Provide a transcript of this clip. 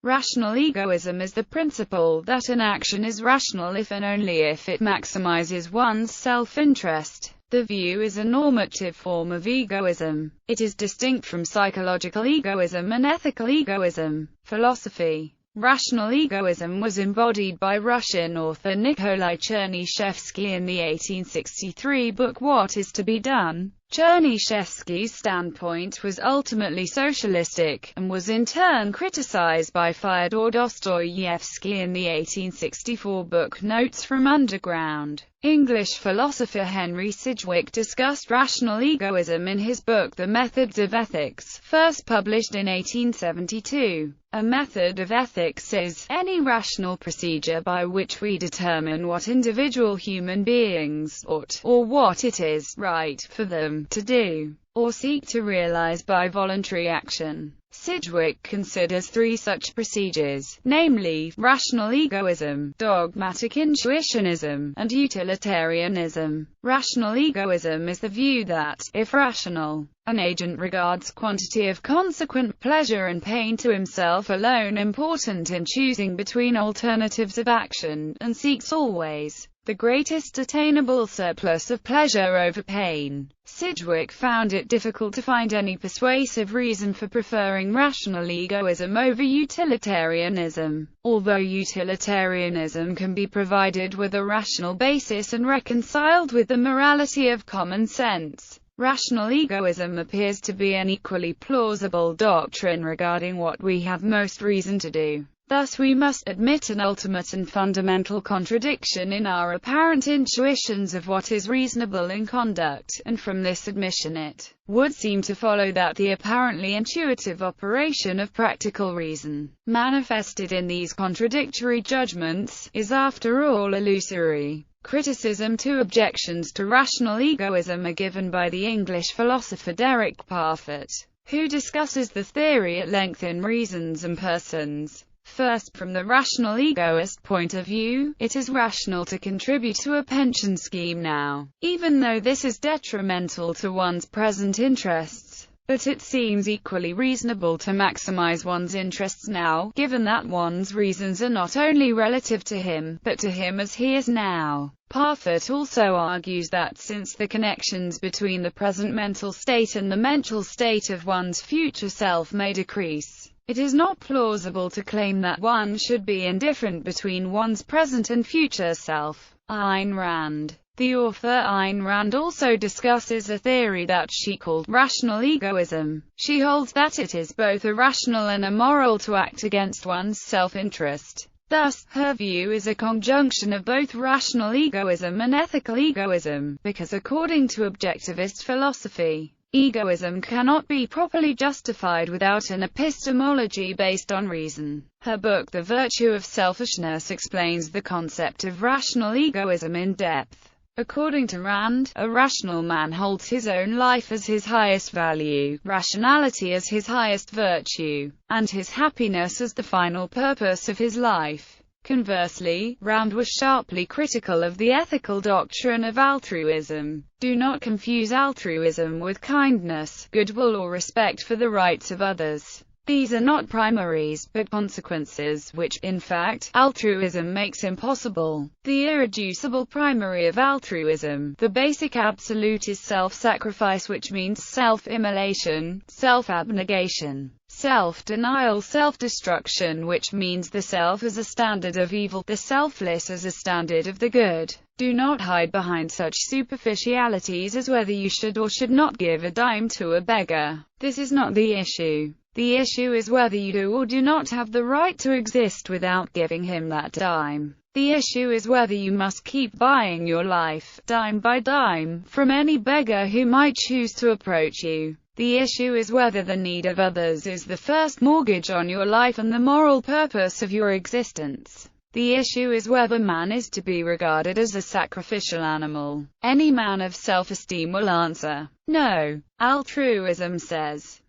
Rational egoism is the principle that an action is rational if and only if it maximizes one's self-interest. The view is a normative form of egoism. It is distinct from psychological egoism and ethical egoism. Philosophy. Rational egoism was embodied by Russian author Nikolai Chernyshevsky in the 1863 book What is to be Done? Chernyshevsky's standpoint was ultimately socialistic, and was in turn criticized by Fyodor Dostoevsky in the 1864 book Notes from Underground. English philosopher Henry Sidgwick discussed rational egoism in his book The Methods of Ethics, first published in 1872. A method of ethics is any rational procedure by which we determine what individual human beings ought, or what it is right for them to do, or seek to realize by voluntary action. Sidgwick considers three such procedures, namely, rational egoism, dogmatic intuitionism, and utilitarianism. Rational egoism is the view that, if rational, an agent regards quantity of consequent pleasure and pain to himself alone important in choosing between alternatives of action, and seeks always the greatest attainable surplus of pleasure over pain. Sidgwick found it difficult to find any persuasive reason for preferring rational egoism over utilitarianism. Although utilitarianism can be provided with a rational basis and reconciled with the morality of common sense, rational egoism appears to be an equally plausible doctrine regarding what we have most reason to do. Thus we must admit an ultimate and fundamental contradiction in our apparent intuitions of what is reasonable in conduct, and from this admission it would seem to follow that the apparently intuitive operation of practical reason, manifested in these contradictory judgments, is after all illusory. Criticism. Two objections to rational egoism are given by the English philosopher Derek Parfit, who discusses the theory at length in Reasons and Persons. First, from the rational egoist point of view, it is rational to contribute to a pension scheme now, even though this is detrimental to one's present interests. But it seems equally reasonable to maximize one's interests now, given that one's reasons are not only relative to him, but to him as he is now. Parfit also argues that since the connections between the present mental state and the mental state of one's future self may decrease, it is not plausible to claim that one should be indifferent between one's present and future self. Ayn Rand. The author Ayn Rand also discusses a theory that she called rational egoism. She holds that it is both irrational and immoral to act against one's self-interest. Thus, her view is a conjunction of both rational egoism and ethical egoism, because according to objectivist philosophy, egoism cannot be properly justified without an epistemology based on reason. Her book The Virtue of Selfishness explains the concept of rational egoism in depth. According to Rand, a rational man holds his own life as his highest value, rationality as his highest virtue, and his happiness as the final purpose of his life. Conversely, Rand was sharply critical of the ethical doctrine of altruism. Do not confuse altruism with kindness, goodwill or respect for the rights of others. These are not primaries, but consequences, which, in fact, altruism makes impossible. The irreducible primary of altruism, the basic absolute, is self-sacrifice, which means self-immolation, self-abnegation, self-denial, self-destruction, which means the self as a standard of evil, the selfless as a standard of the good. Do not hide behind such superficialities as whether you should or should not give a dime to a beggar. This is not the issue. The issue is whether you do or do not have the right to exist without giving him that dime. The issue is whether you must keep buying your life, dime by dime, from any beggar who might choose to approach you. The issue is whether the need of others is the first mortgage on your life and the moral purpose of your existence. The issue is whether man is to be regarded as a sacrificial animal. Any man of self-esteem will answer, no. Altruism says,